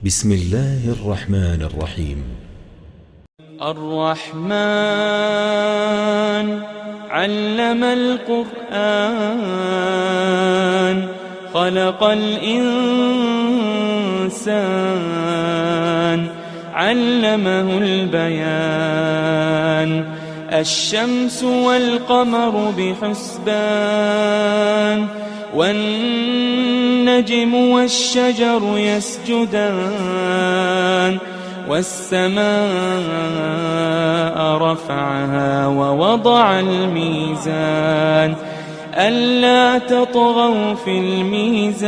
بسم الله الرحمن الرحيم. الرحمن علم القرآن خلق الإنسان علمه البيان الشمس والقمر بحسبان والنجم والشجر يسجدان والسماء رفعها ووضع الميزان ألا تطغوا في الميزان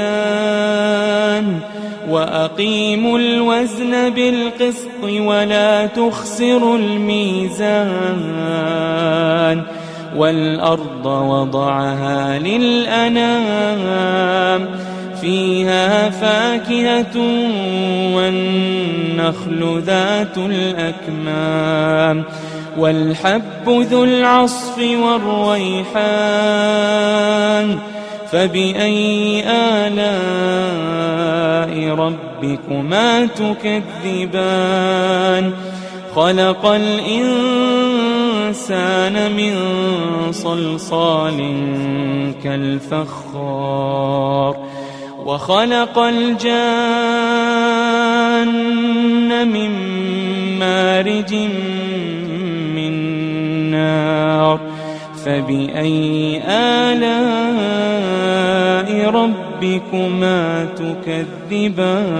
وأقيموا الوزن بالقسط ولا تخسروا الميزان والأرض وضعها للأنام فيها فاكهة والنخل ذات الأكمام والحب ذو العصف والريحان فبأي آلاء ربكما تكذبان خلق الإنسان من صلصال كالفخار وخلق الجان من مارج من نار فبأي آلاء ربكما تكذبان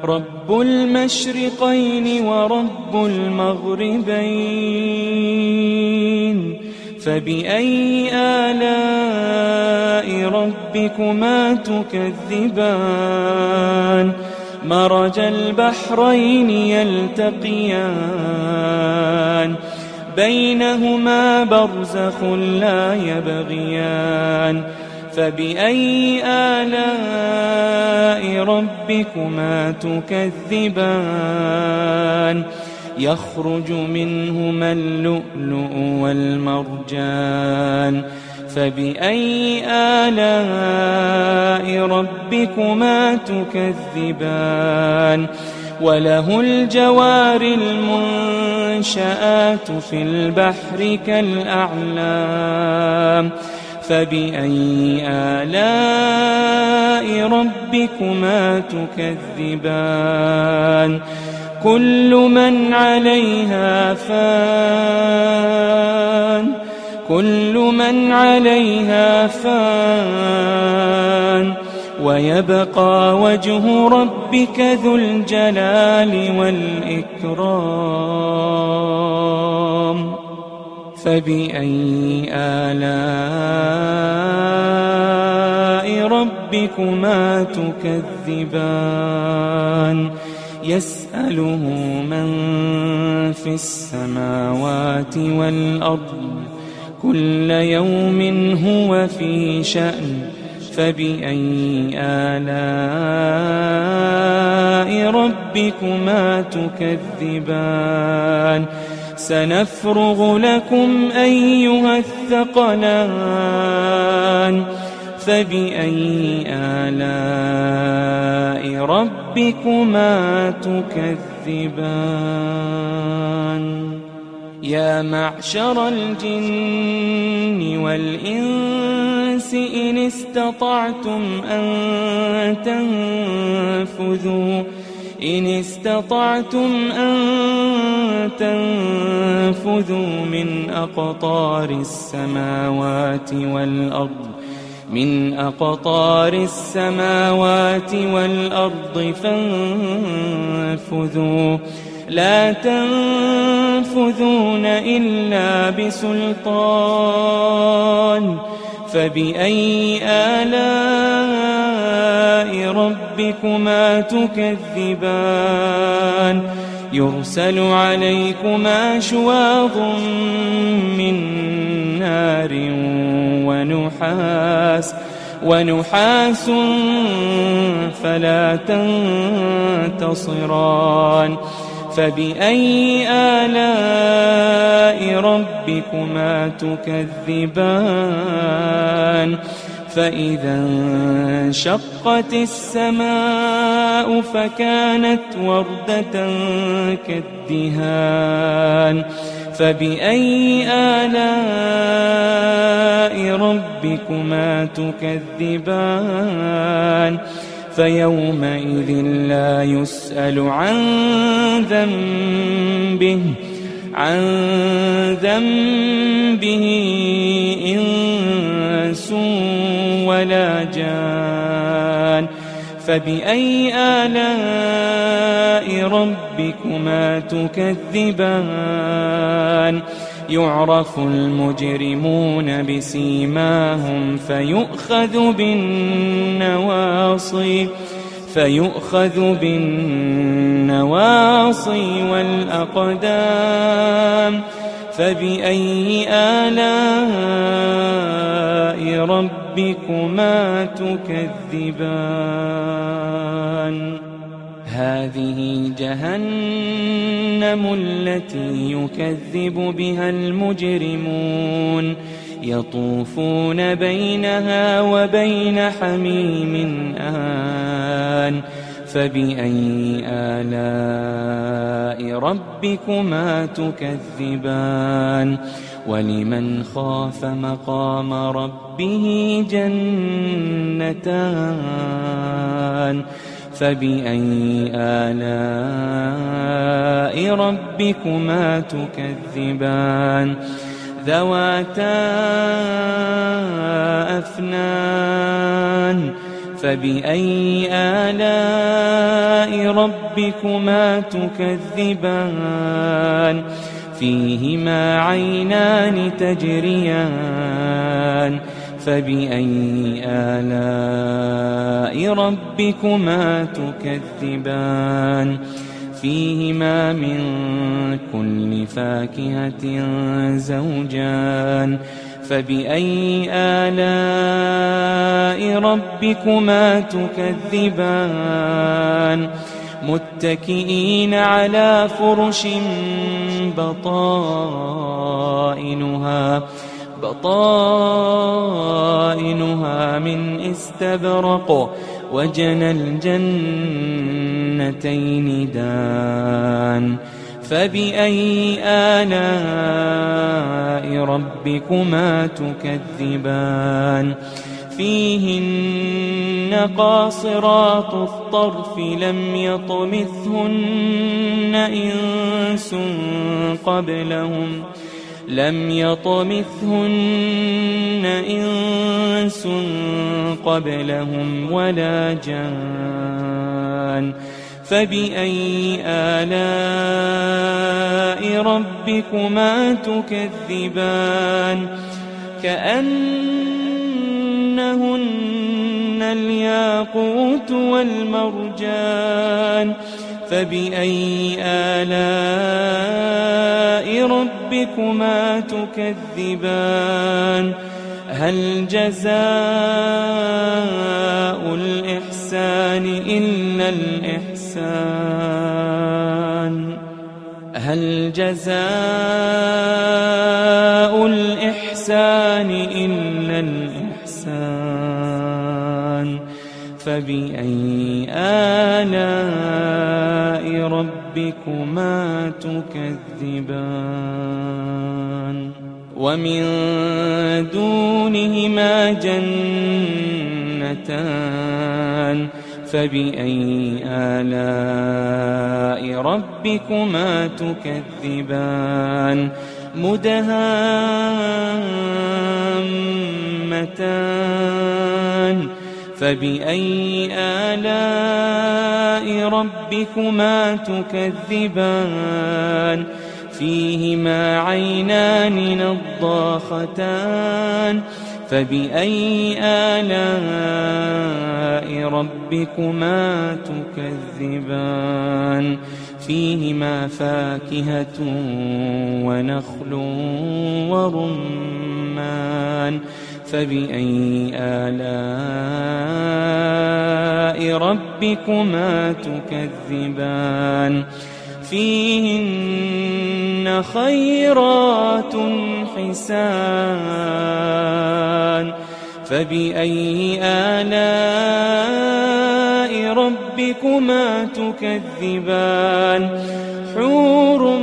رب المشرقين ورب المغربين فبأي آلاء ربكما تكذبان مرج البحرين يلتقيان بينهما برزخ لا يبغيان فبأي آلاء ربكما تكذبان يخرج منهما اللؤلؤ والمرجان فبأي آلاء ربكما تكذبان وله الجوار المنشآت في البحر كالأعلام فبأي آلاء ربكما تكذبان كل من عليها فان ويبقى وجه ربك ذو الجلال والإكرام فبأي آلاء ربكما تكذبان يسأله من في السماوات والأرض كل يوم هو في شأن فبأي آلاء ربكما تكذبان سنفرغ لكم أيها الثقلان فبأي آلاء ربكما تكذبان يا معشر الجن والإنس إن استطعتم أن تنفذوا من أقطار السماوات والأرض فانفذوا لا تنفذون إلا بسلطان فبأي آلاء ربكما تكذبان يرسل عليكما شواظ من نار ونحاس فلا تنتصران فبأي آلاء ربكما تكذبان فإذا انشقت السماء فكانت وردة كالدهان فبأي آلاء ربكما تكذبان فيومئذ لا يسأل عن ذنبه إنس ولا جان فبأي آلاء ربكما تكذبان يعرف المجرمون بسيماهم فيؤخذ بالنواصي والأقدام فبأي آلاء ربكما تكذبان هذه جهنم التي يكذب بها المجرمون يطوفون بينها وبين حميم آن فبأي آلاء ربكما تكذبان ولمن خاف مقام ربه جنتان فبأي آلاء ربكما تكذبان ذواتا أفنان فبأي آلاء ربكما تكذبان فيهما عينان تجريان فبأي آلاء ربكما تكذبان فيهما من كل فاكهة زوجان فبأي آلاء ربكما تكذبان متكئين على فرش بطائنها من استبرق وجنى الجنتين دان فبأي آلاء ربكما تكذبان فيهن قاصرات الطرف لم يطمثهن إنس قبلهم ولا جان فبأي آلاء ربكما تكذبان كأنهن الياقوت والمرجان فبأي آلاء ربكما تكذبان هل جزاء الإحسان إلا الإحسان هل جزاء الإحسان إلا الإحسان فبأي آلاء ربكما تكذبان ومن دونهما جنتان فبأي آلاء ربكما تكذبان مدهامتان فبأي آلاء ربكما تكذبان فيهما عينان نضاختان فبأي آلاء ربكما تكذبان فيهما فاكهة ونخل ورمان فبأي آلاء ربكما تكذبان فيهن خيرات حسان فبأي آلاء ربكما تكذبان حور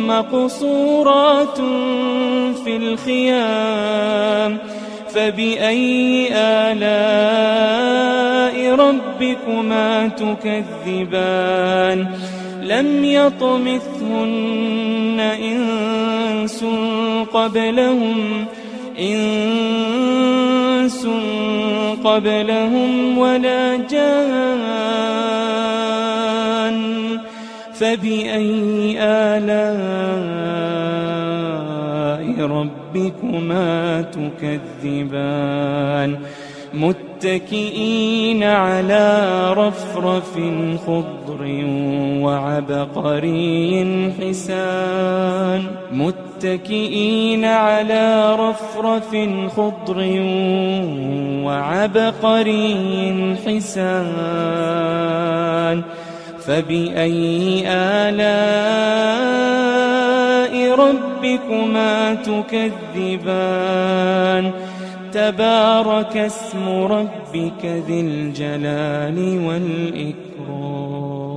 مقصورات في الخيام فبأي آلاء ربكما تكذبان لم يطمثهن إنس قبلهم ولا جان فبأي آلاء ربكما تكذبان متكئين على رفرف خضر وعبقري حسان متكئين على رفرف خضر وعبقري حسان فبأي آلاء ربكما تكذبان تبارك اسم ربك ذي الجلال والإكرام